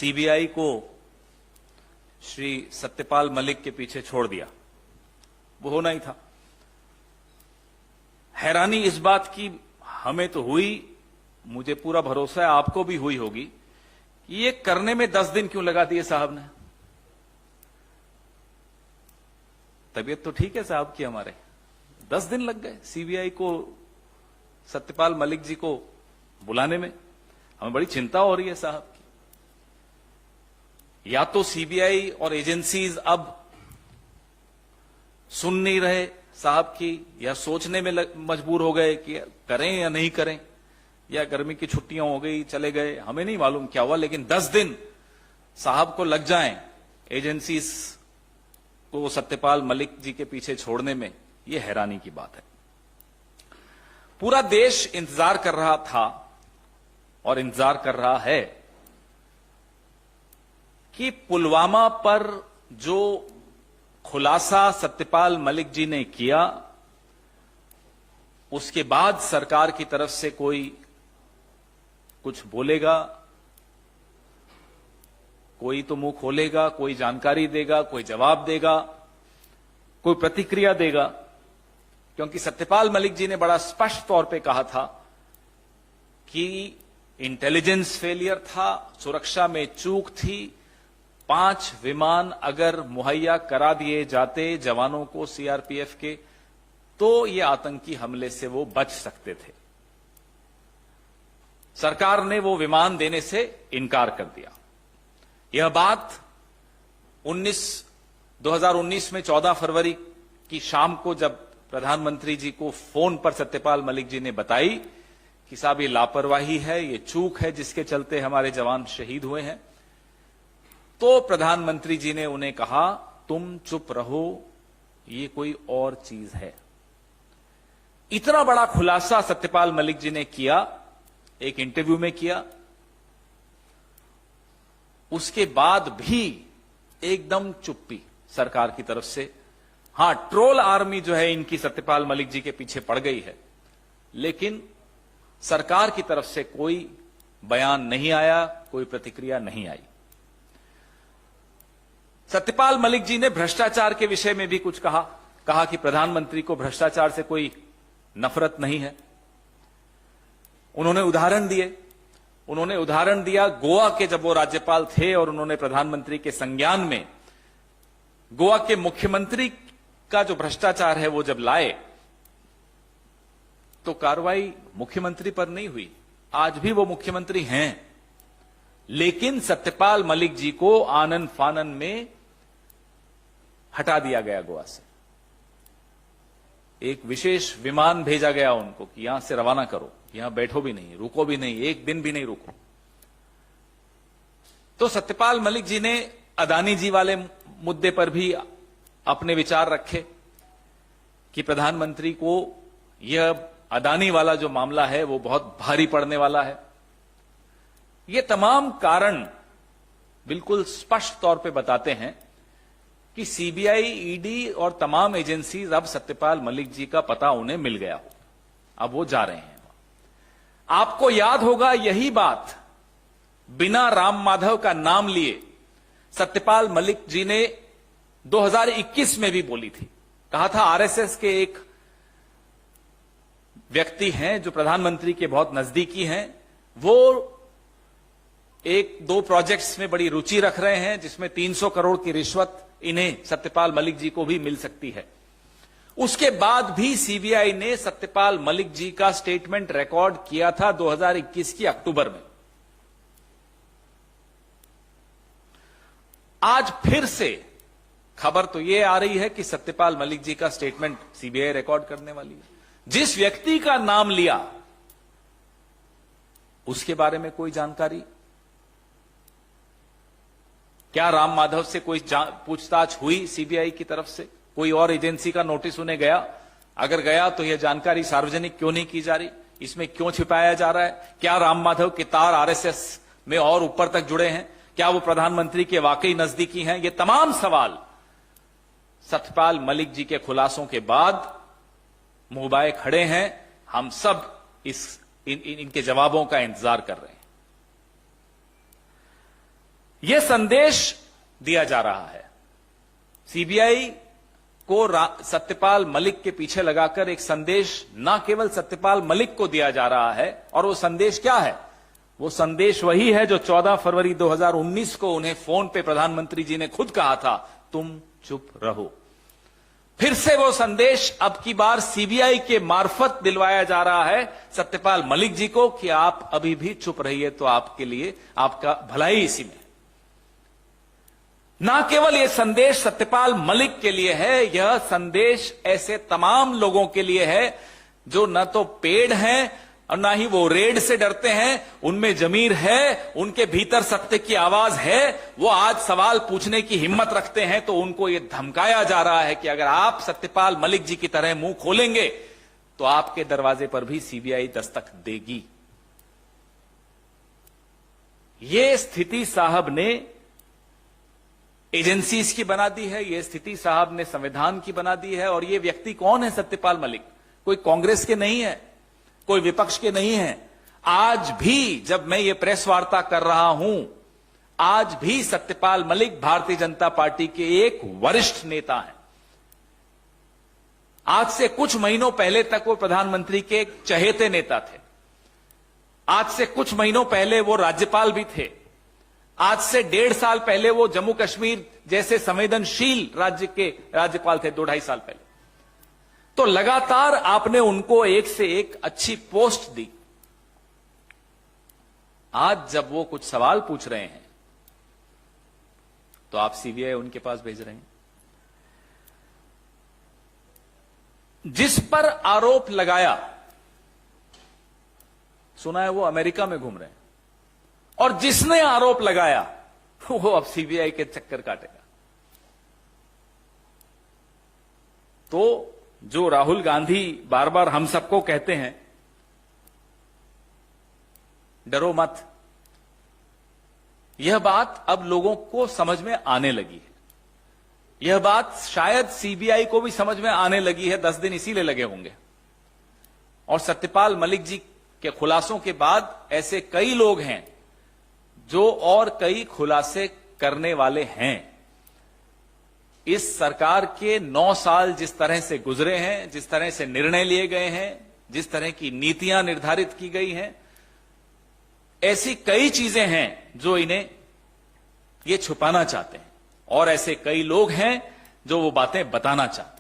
CBI को श्री सत्यपाल मलिक के पीछे छोड़ दिया, वो होना ही था। हैरानी इस बात की हमें तो हुई, मुझे पूरा भरोसा है आपको भी हुई होगी, कि ये करने में 10 दिन क्यों लगा दिए साहब ने। तबीयत तो ठीक है साहब की, हमारे 10 दिन लग गए सीबीआई को सत्यपाल मलिक जी को बुलाने में। हमें बड़ी चिंता हो रही है साहब की। या तो सीबीआई और एजेंसीज अब सुन नहीं रहे साहब की, या सोचने में मजबूर हो गए कि करें या नहीं करें, या गर्मी की छुट्टियां हो गई चले गए, हमें नहीं मालूम क्या हुआ। लेकिन 10 दिन साहब को लग जाएं एजेंसीज को सत्यपाल मलिक जी के पीछे छोड़ने में, यह हैरानी की बात है। पूरा देश इंतजार कर रहा था और इंतजार कर रहा है कि पुलवामा पर जो खुलासा सत्यपाल मलिक जी ने किया, उसके बाद सरकार की तरफ से कोई कुछ बोलेगा, कोई तो मुंह खोलेगा, कोई जानकारी देगा, कोई जवाब देगा, कोई प्रतिक्रिया देगा। क्योंकि सत्यपाल मलिक जी ने बड़ा स्पष्ट तौर पे कहा था कि इंटेलिजेंस फेलियर था, सुरक्षा में चूक थी। 5 विमान अगर मुहैया करा दिए जाते जवानों को सीआरपीएफ के, तो ये आतंकी हमले से वो बच सकते थे। सरकार ने वो विमान देने से इनकार कर दिया। यह बात 2019 में 14 फरवरी की शाम को जब प्रधानमंत्री जी को फोन पर सत्यपाल मलिक जी ने बताई कि साहब ये लापरवाही है, ये चूक है जिसके चलते हमारे जवान शहीद हुए हैं, तो प्रधानमंत्री जी ने उन्हें कहा तुम चुप रहो, ये कोई और चीज है। इतना बड़ा खुलासा सत्यपाल मलिक जी ने किया, एक इंटरव्यू में किया। उसके बाद भी एकदम चुप्पी सरकार की तरफ से। हां, ट्रोल आर्मी जो है इनकी सत्यपाल मलिक जी के पीछे पड़ गई है, लेकिन सरकार की तरफ से कोई बयान नहीं आया, कोई प्रतिक्रिया नहीं आई। सत्यपाल मलिक जी ने भ्रष्टाचार के विषय में भी कुछ कहा कि प्रधानमंत्री को भ्रष्टाचार से कोई नफरत नहीं है। उन्होंने उदाहरण दिया गोवा के, जब वो राज्यपाल थे और उन्होंने प्रधानमंत्री के संज्ञान में गोवा के मुख्यमंत्री का जो भ्रष्टाचार है वो जब लाए, तो कार्रवाई मुख्यमंत्री पर नहीं हुई। आज भी वो मुख्यमंत्री हैं, लेकिन सत्यपाल मलिक जी को आनन फानन में हटा दिया गया गोवा से। एक विशेष विमान भेजा गया उनको कि यहां से रवाना करो, यहां बैठो भी नहीं, रुको भी नहीं, एक दिन भी नहीं रुको। तो सत्यपाल मलिक जी ने अदानी जी वाले मुद्दे पर भी अपने विचार रखे कि प्रधानमंत्री को यह अदानी वाला जो मामला है वो बहुत भारी पड़ने वाला है। ये तमाम कारण बिल्कुल स्पष्ट तौर पे बताते हैं कि सीबीआई, ईडी और तमाम एजेंसीज अब सत्यपाल मलिक जी का पता उन्हें मिल गया हो, अब वो जा रहे हैं। आपको याद होगा यही बात बिना राम माधव का नाम लिए सत्यपाल मलिक जी ने 2021 में भी बोली थी। कहा था आरएसएस के एक व्यक्ति हैं जो प्रधानमंत्री के बहुत नजदीकी हैं, वो 1-2 प्रोजेक्ट्स में बड़ी रुचि रख रहे हैं जिसमें 300 करोड़ की रिश्वत इन्हें सत्यपाल मलिक जी को भी मिल सकती है। उसके बाद भी सीबीआई ने सत्यपाल मलिक जी का स्टेटमेंट रिकॉर्ड किया था 2021 की अक्टूबर में। आज फिर से खबर तो यह आ रही है कि सत्यपाल मलिक जी का स्टेटमेंट सीबीआई रिकॉर्ड करने वाली है। जिस व्यक्ति का नाम लिया उसके बारे में कोई जानकारी? क्या राम माधव से कोई पूछताछ हुई सीबीआई की तरफ से? कोई और एजेंसी का नोटिस उन्हें गया? अगर गया तो यह जानकारी सार्वजनिक क्यों नहीं की जा रही? इसमें क्यों छिपाया जा रहा है? क्या राम माधव के तार आरएसएस में और ऊपर तक जुड़े हैं? क्या वो प्रधानमंत्री के वाकई नजदीकी हैं? ये तमाम सवाल सत्यपाल मलिक जी के खुलासों के बाद मुंह बाए खड़े हैं। हम सब इनके जवाबों का इंतजार कर रहे हैं। यह संदेश दिया जा रहा है। सीबीआई को सत्यपाल मलिक के पीछे लगाकर एक संदेश न केवल सत्यपाल मलिक को दिया जा रहा है, और वो संदेश क्या है? वो संदेश वही है जो 14 फरवरी 2019 को उन्हें फोन पे प्रधानमंत्री जी ने खुद कहा था, तुम चुप रहो। फिर से वो संदेश अब की बार सीबीआई के मार्फत दिलवाया जा रहा है सत्यपाल मलिक जी को कि आप अभी भी चुप रहिए तो आपके लिए आपका भलाई इसी में। ना केवल यह संदेश सत्यपाल मलिक के लिए है, यह संदेश ऐसे तमाम लोगों के लिए है जो न तो पेड़ हैं और ना ही वो रेड से डरते हैं, उनमें जमीर है, उनके भीतर सत्य की आवाज है, वो आज सवाल पूछने की हिम्मत रखते हैं। तो उनको ये धमकाया जा रहा है कि अगर आप सत्यपाल मलिक जी की तरह मुंह खोलेंगे तो आपके दरवाजे पर भी सीबीआई दस्तक देगी। ये स्थिति साहब ने एजेंसीज की बना दी है, ये स्थिति साहब ने संविधान की बना दी है। और ये व्यक्ति कौन है? सत्यपाल मलिक कोई कांग्रेस के नहीं है, कोई विपक्ष के नहीं है। आज भी जब मैं ये प्रेस वार्ता कर रहा हूं, आज भी सत्यपाल मलिक भारतीय जनता पार्टी के एक वरिष्ठ नेता हैं। आज से कुछ महीनों पहले तक वो प्रधानमंत्री के एक चहेते नेता थे। आज से कुछ महीनों पहले वो राज्यपाल भी थे। आज से 1.5 साल पहले वो जम्मू कश्मीर जैसे संवेदनशील राज्य के राज्यपाल थे, 2-2.5 साल पहले। तो लगातार आपने उनको एक से एक अच्छी पोस्ट दी। आज जब वो कुछ सवाल पूछ रहे हैं तो आप सीबीआई उनके पास भेज रहे हैं। जिस पर आरोप लगाया, सुना है वो अमेरिका में घूम रहे हैं, और जिसने आरोप लगाया वो अब सीबीआई के चक्कर काटेगा। तो जो राहुल गांधी बार बार हम सबको कहते हैं डरो मत, यह बात अब लोगों को समझ में आने लगी है। यह बात शायद सीबीआई को भी समझ में आने लगी है। 10 दिन इसीलिए लगे होंगे। और सत्यपाल मलिक जी के खुलासों के बाद ऐसे कई लोग हैं जो और कई खुलासे करने वाले हैं। इस सरकार के 9 साल जिस तरह से गुजरे हैं, जिस तरह से निर्णय लिए गए हैं, जिस तरह की नीतियां निर्धारित की गई हैं, ऐसी कई चीजें हैं जो इन्हें ये छुपाना चाहते हैं, और ऐसे कई लोग हैं जो वो बातें बताना चाहते हैं।